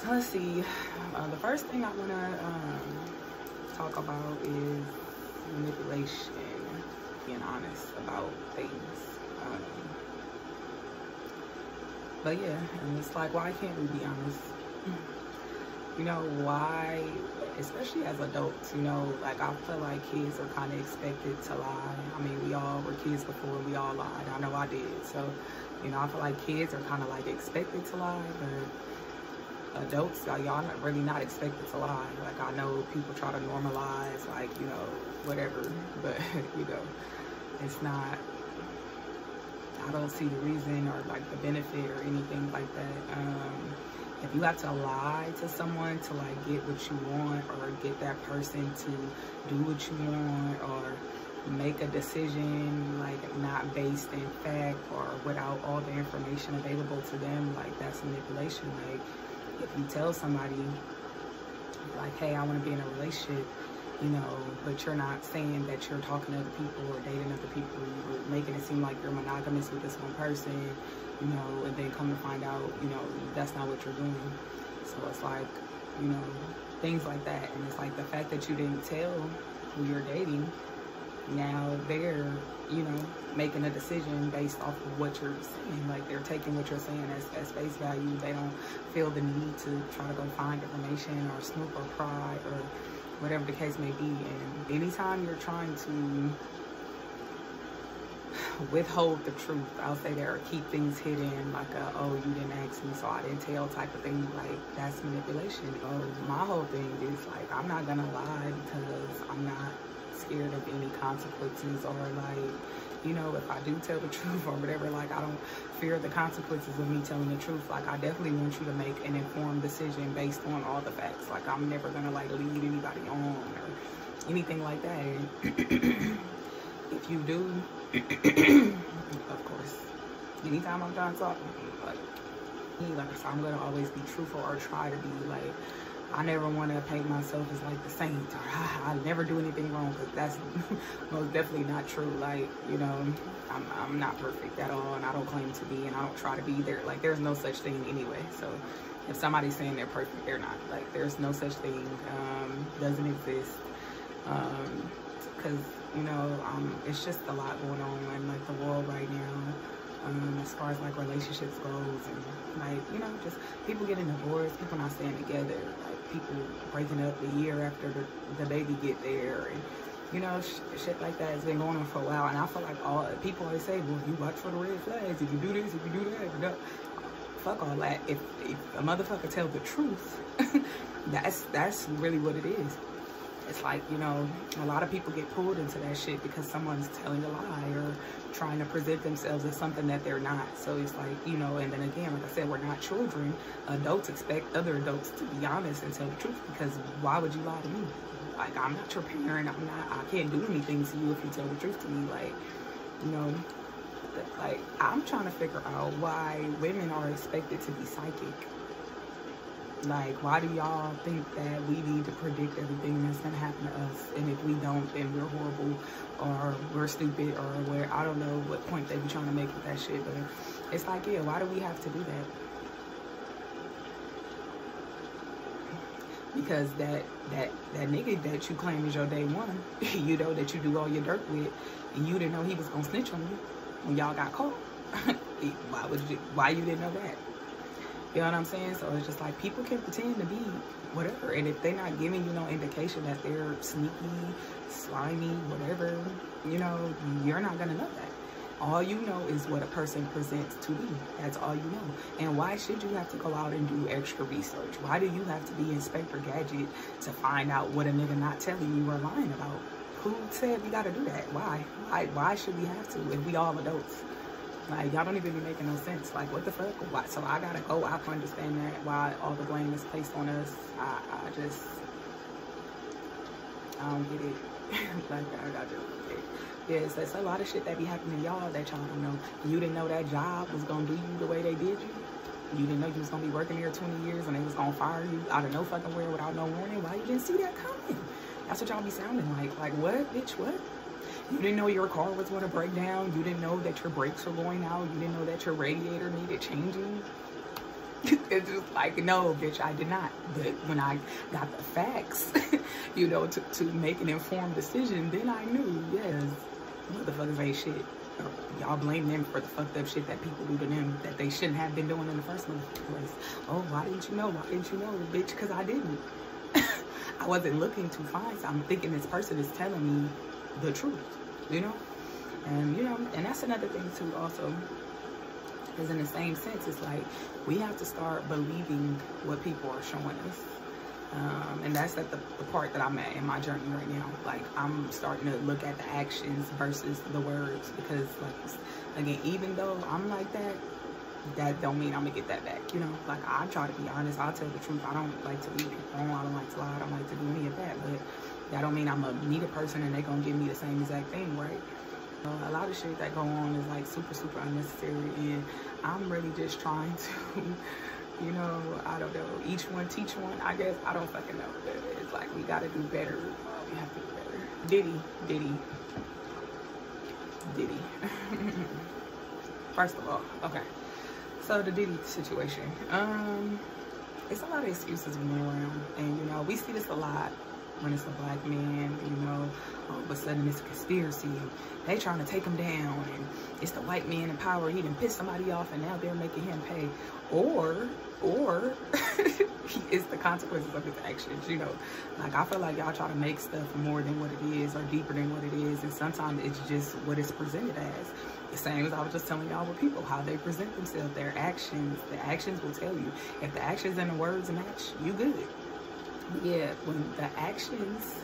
let's see. The first thing I want to talk about is manipulation, being honest about things. Um, but yeah, and it's like, why can't we be honest? You know, why, especially as adults, you know, like I feel like kids are kind of expected to lie. I mean, we all were kids before, we all lied. I know I did. So, you know, I feel like kids are kind of like expected to lie, but adults, y'all not really not expected to lie. Like, I know people try to normalize, like, you know, whatever, but, you know, it's not, I don't see the reason or like the benefit or anything like that. If you have to lie to someone to like get what you want, or get that person to do what you want, or make a decision like not based in fact or without all the information available to them, like that's manipulation. Like if you tell somebody like, hey, I want to be in a relationship, you know, but you're not saying that you're talking to other people or dating other people, you're making it seem like you're monogamous with this one person, you know, and then come to find out, you know, that's not what you're doing. So it's like, you know, things like that. And it's like the fact that you didn't tell who you're dating, now they're, you know, making a decision based off of what you're saying. Like they're taking what you're saying as face value. They don't feel the need to try to go find information or snoop or pry or whatever the case may be. And anytime you're trying to withhold the truth, I'll say there, or keep things hidden, like a, oh, you didn't ask me so I didn't tell type of thing, like that's manipulation. So my whole thing is like, I'm not gonna lie because I'm not scared of any consequences, or like, you know, if I do tell the truth or whatever, like I don't fear the consequences of me telling the truth. Like I definitely want you to make an informed decision based on all the facts. Like I'm never gonna like lead anybody on or anything like that. And if you do, of course, anytime I'm done talking, like I said, I'm gonna always be truthful, or try to be. Like I never want to paint myself as like the saint, or I never do anything wrong, because that's most definitely not true. Like, you know, I'm not perfect at all, and I don't claim to be, and I don't try to be there. Like there's no such thing anyway. So if somebody's saying they're perfect, they're not. Like there's no such thing, doesn't exist. Because you know, it's just a lot going on in like the world right now, as far as like relationships goes, and like, you know, just people getting divorced, people not staying together, like people breaking up a year after the baby get there, and you know, shit like that has been going on for a while. And I feel like all people always say, well, you watch for the red flags, if you do this, if you do that, you know, fuck all that. If a motherfucker tells the truth, that's really what it is. It's like, you know, a lot of people get pulled into that shit because someone's telling a lie or trying to present themselves as something that they're not. So it's like, you know, and then again, like I said, we're not children. Adults expect other adults to be honest and tell the truth, because why would you lie to me? Like, I'm not your parent. I can't do anything to you if you tell the truth to me. Like, you know, like, I'm trying to figure out why women are expected to be psychic. Like, why do y'all think that we need to predict everything that's gonna happen to us? And if we don't, then we're horrible, or we're stupid, or where, I don't know what point they be trying to make with that shit. But it's like, yeah, why do we have to do that? Because that nigga that you claim is your day one, you know, that you do all your dirt with, and you didn't know he was gonna snitch on you when y'all got caught. Why you didn't know that? You know what I'm saying? So it's just like, people can pretend to be whatever, and if they're not giving you no indication that they're sneaky, slimy, whatever, you know, you're not gonna know that. All you know is what a person presents to you. That's all you know. And why should you have to go out and do extra research? Why do you have to be Inspector Gadget to find out what a nigga not telling you or lying about? Who said we gotta do that? Why should we have to if we all adults? Like, y'all don't even be making no sense. Like, what the fuck? Why? So I gotta go out to understand that, why all the blame is placed on us. I don't get it. Like, I got to get it. Yes, that's a lot of shit that be happening to y'all that y'all don't know. You didn't know that job was gonna do you the way they did you. You didn't know you was gonna be working there 20 years and they was gonna fire you out of no fucking where without no warning. Why you didn't see that coming? That's what y'all be sounding like. Like, what, bitch, what? You didn't know your car was going to break down. You didn't know that your brakes were going out. You didn't know that your radiator needed changing. It's just like, no, bitch, I did not. But when I got the facts, you know, to make an informed decision, then I knew, yes, motherfuckers ain't shit. Y'all blame them for the fucked up shit that people do to them that they shouldn't have been doing in the first place. Oh, why didn't you know? Why didn't you know, bitch? Because I didn't. I wasn't looking to find. So I'm thinking this person is telling me the truth, you know? And, you know, and that's another thing too also. Because in the same sense, it's like we have to start believing what people are showing us. And that's at the part that I'm at in my journey right now. Like, I'm starting to look at the actions versus the words. Because, like, again, even though I'm like that, that don't mean I'm going to get that back, you know? Like, I try to be honest. I'll tell the truth. I don't like to lead people on. I don't like to lie. I don't like to do any of that. But that don't mean I'm going to meet a person and they're going to give me the same exact thing, right? A lot of shit that go on is, like, super, super unnecessary. And I'm really just trying to... You know, I don't know. Each one teach one. I guess I don't fucking know. But it's like we gotta do better. We have to do better. Diddy. First of all, okay. So the Diddy situation. It's a lot of excuses going around, and you know we see this a lot when it's a black man. You know, all of a sudden it's a conspiracy. And they trying to take him down, and it's the white man in power. He done pissed somebody off, and now they're making him pay. Or it's the consequences of his actions, you know. Like, I feel like y'all try to make stuff more than what it is or deeper than what it is, and sometimes it's just what it's presented as. The same as I was just telling y'all with people, how they present themselves, their actions. The actions will tell you. If the actions and the words match, you good. Yeah, when the actions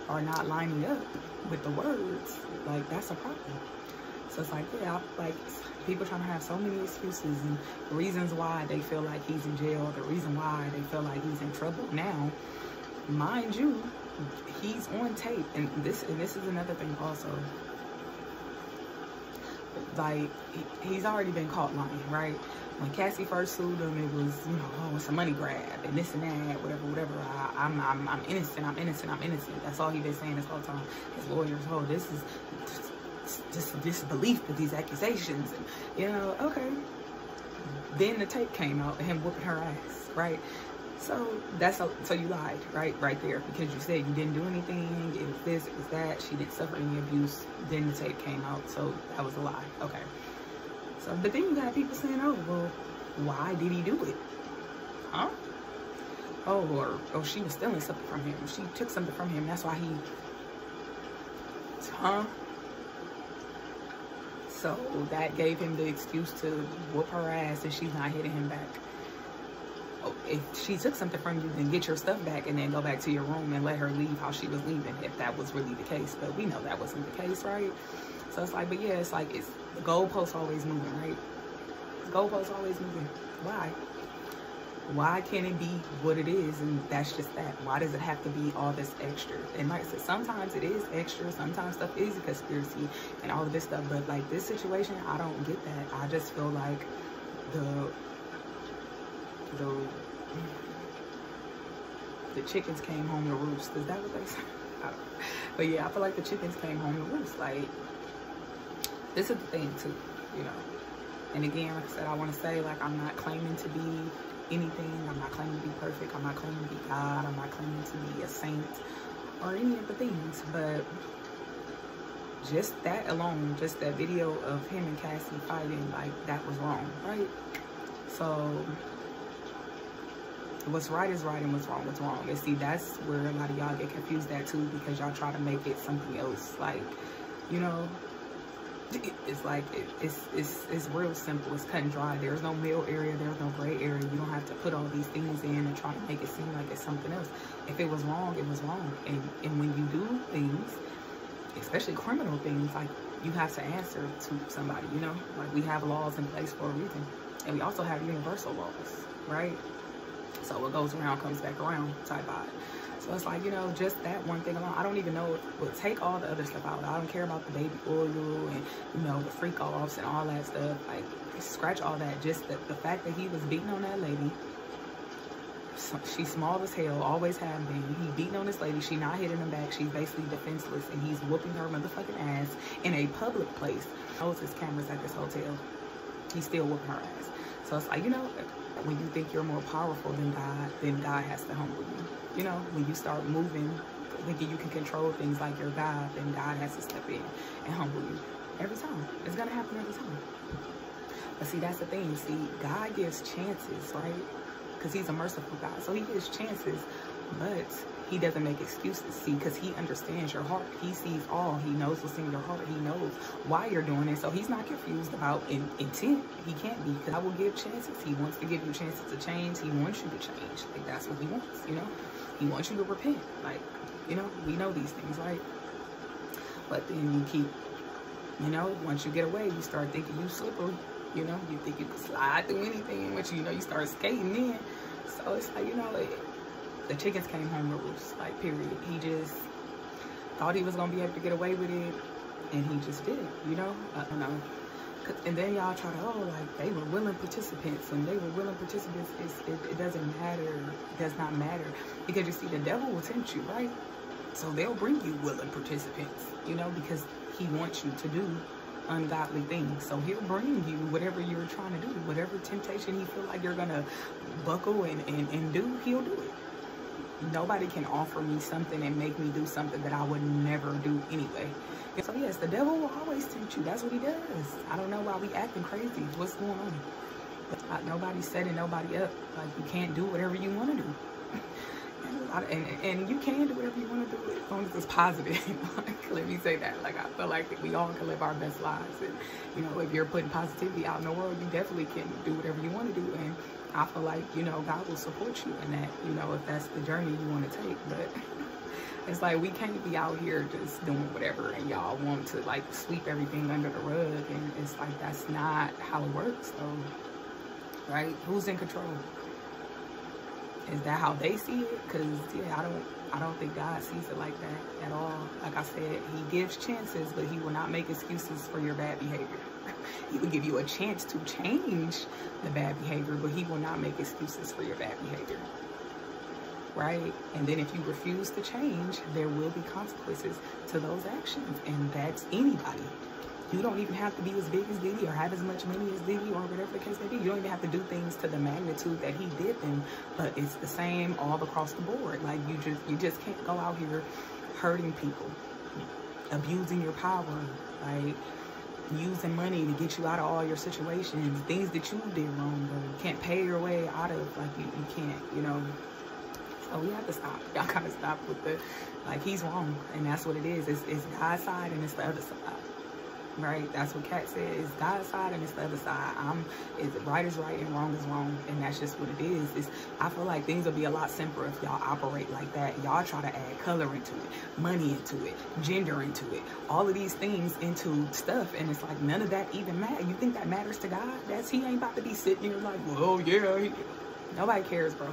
are not lining up with the words, like, that's a problem. So it's like, yeah, like, people trying to have so many excuses and reasons why they feel like he's in jail, the reason why they feel like he's in trouble now. Mind you, he's on tape, and this is another thing also. Like, he's already been caught lying, right? When Cassie first sued him, it was, you know, oh, it's a money grab and this and that, whatever. I'm innocent. That's all he's been saying this whole time. His lawyers, oh, this is just disbelief with these accusations, and you know, okay. Then the tape came out and him whooping her ass, right? So so you lied, right there, because you said you didn't do anything. It was this, it was that. She didn't suffer any abuse. Then the tape came out, so that was a lie. Okay. So, but then you got people saying, oh, well, why did he do it? Huh? Oh, or she was stealing something from him. She took something from him. That's why he. Huh? So that gave him the excuse to whoop her ass and she's not hitting him back. Oh, if she took something from you, then get your stuff back and then go back to your room and let her leave how she was leaving, if that was really the case. But we know that wasn't the case, right? So it's like, but yeah, it's like, it's the goalpost always moving, right? The goalpost always moving. Why? Why can't it be what it is and that's just that? Why does it have to be all this extra? And like I said, sometimes it is extra, sometimes stuff is a conspiracy and all of this stuff, but like this situation, I don't get that. I just feel like the chickens came home to roost. Is that what they say? I don't know. But yeah, I feel like the chickens came home to roost. Like, this is the thing too, you know. And again, like I said, I want to say, like, I'm not claiming to be anything. I'm not claiming to be perfect. I'm not claiming to be God. I'm not claiming to be a saint or any of the things. But just that alone, just that video of him and Cassie fighting, like, that was wrong, right? So what's right is right and what's wrong is wrong. And see, that's where a lot of y'all get confused at too, because y'all try to make it something else. Like, you know, it's like it's real simple. It's cut and dry. There's no middle area. There's no gray area. You don't have to put all these things in and try to make it seem like it's something else. If it was wrong, it was wrong. And when you do things, especially criminal things, like, you have to answer to somebody, you know? Like, we have laws in place for a reason. And we also have universal laws, right? So what goes around comes back around type vibe. So it's like, you know, just that one thing alone. I don't even know, but take all the other stuff out. I don't care about the baby oil and, you know, the freak offs and all that stuff. Like, scratch all that. Just the fact that he was beating on that lady. She's small as hell, always have been. He beating on this lady. She not hitting him back. She's basically defenseless, and he's whooping her motherfucking ass in a public place. Knows his cameras at this hotel. He's still whooping her ass. So it's like, you know, when you think you're more powerful than God, then God has to humble you. You know, when you start moving, thinking you can control things like your God, then God has to step in and humble you. Every time. It's going to happen every time. But see, that's the thing. See, God gives chances, right? Because he's a merciful God. So he gives chances, but he doesn't make excuses. See, because he understands your heart. He sees all. He knows what's in your heart. He knows why you're doing it. So he's not confused about intent. He can't be, because I will give chances. He wants to give you chances to change. He wants you to change. Like, that's what he wants, you know? He wants you to repent. Like, you know, we know these things, right? But then you keep, you know, once you get away, you start thinking you slippery. You know, you think you can slide through anything, but you know, you start skating in. So it's like, you know, the chickens came home to roost, like, period. He just thought he was going to be able to get away with it, and he just did, you know? I don't know. And then y'all try to, oh, like, they were willing participants, and they were willing participants. It doesn't matter. It does not matter. Because you see, the devil will tempt you, right? So they'll bring you willing participants, you know, because he wants you to do ungodly things. So he'll bring you whatever you're trying to do, whatever temptation he feel like you're gonna buckle and do, he'll do it. Nobody can offer me something and make me do something that I would never do anyway. So yes, the devil will always tempt you. That's what he does. I don't know why we acting crazy. What's going on? Nobody's setting nobody up. Like, you can't do whatever you want to do. And you can do whatever you want to do as long as it's positive. Like, let me say that. Like, I feel like we all can live our best lives, and you know, if you're putting positivity out in the world, you definitely can do whatever you want to do. And I feel like, you know, God will support you in that, you know, if that's the journey you want to take. But it's like, we can't be out here just doing whatever, and y'all want to like sweep everything under the rug, and it's like, that's not how it works. So, right, who's in control? Is that how they see it? Because yeah, I don't think God sees it like that at all. Like I said, he gives chances, but he will not make excuses for your bad behavior. He will give you a chance to change the bad behavior, but he will not make excuses for your bad behavior. Right? And then if you refuse to change, there will be consequences to those actions, and that's anybody. You don't even have to be as big as Diddy or have as much money as Diddy or whatever the case may be. You don't even have to do things to the magnitude that he did them, but it's the same all across the board. Like, you just can't go out here hurting people, abusing your power, like using money to get you out of all your situations, things that you did wrong, or you can't pay your way out of. Like, you can't, you know. So we have to stop. Y'all gotta stop with the, like, he's wrong, and that's what it is. It's God's side and it's the other side. Right? That's what Kat said. It's God's side and it's the other side. Right is right and wrong is wrong, and that's just what it is. I feel like things will be a lot simpler if y'all operate like that. Y'all try to add color into it, money into it, gender into it, all of these things into stuff, and it's like, none of that even matters. You think that matters to God? He ain't about to be sitting here like, well, yeah. Nobody cares, bro.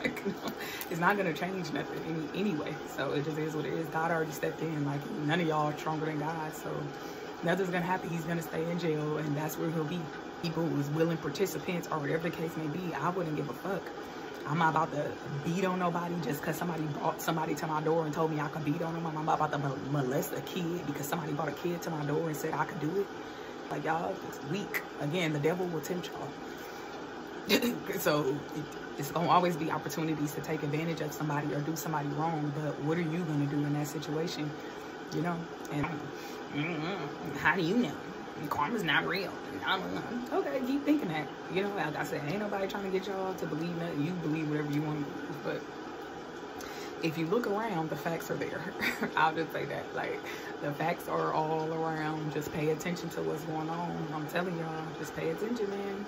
Like, no, it's not gonna change nothing anyway. So it just is what it is. God already stepped in. Like, none of y'all are stronger than God. So nothing's gonna happen. He's gonna stay in jail, and that's where he'll be. People who's willing participants or whatever the case may be, I wouldn't give a fuck. I'm not about to beat on nobody just because somebody brought somebody to my door and told me I could beat on them. I'm not about to molest a kid because somebody brought a kid to my door and said I could do it. Like, y'all, it's weak. Again, the devil will tempt y'all. So it's gonna always be opportunities to take advantage of somebody or do somebody wrong, but what are you gonna do in that situation? You know? And how do you know? Karma's not real. Okay, keep thinking that. You know, like I said, ain't nobody trying to get y'all to believe that. You believe whatever you want to believe, but if you look around, the facts are there. I'll just say that. Like, the facts are all around. Just pay attention to what's going on. I'm telling y'all, just pay attention, man.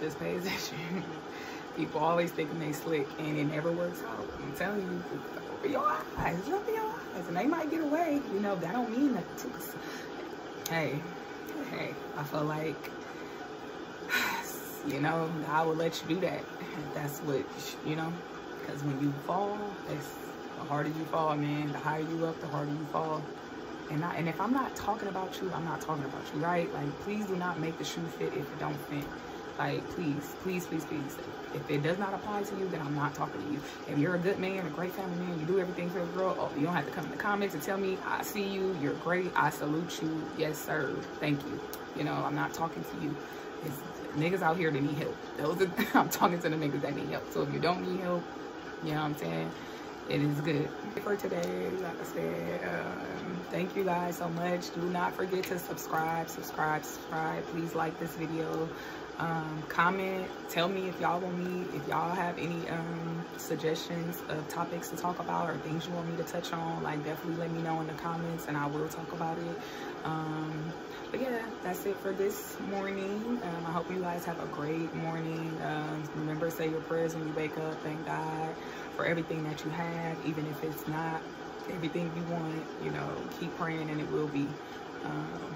Just pay attention. People always thinking they slick, and it never works out. I'm telling you, open your eyes, open your eyes, and they might get away. You know, that don't mean nothing to us. Hey, I feel like, you know, God will let you do that. That's what, you know, because when you fall, the harder you fall, man. The higher you up, the harder you fall. And if I'm not talking about you, I'm not talking about you, right? Like, please do not make the shoe fit if it don't fit. Like, please, please, please, please. If it does not apply to you, then I'm not talking to you. If you're a good man, a great family man, you do everything for the girl, oh, you don't have to come in the comments and tell me, I see you, you're great, I salute you, yes, sir, thank you. You know, I'm not talking to you. niggas out here that need help. Those are, I'm talking to the niggas that need help. So if you don't need help, you know what I'm saying, it is good. For today, like I said, thank you guys so much. Do not forget to subscribe. Please like this video. Comment, tell me if y'all want me, if y'all have any suggestions of topics to talk about or things you want me to touch on. Like, definitely let me know in the comments and I will talk about it. But yeah, that's it for this morning. I hope you guys have a great morning. Remember, say your prayers when you wake up. Thank God for everything that you have, even if it's not everything you want. You know, keep praying and it will be.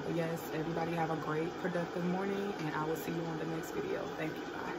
But yes, everybody have a great, productive morning, and I will see you on the next video. Thank you. Bye.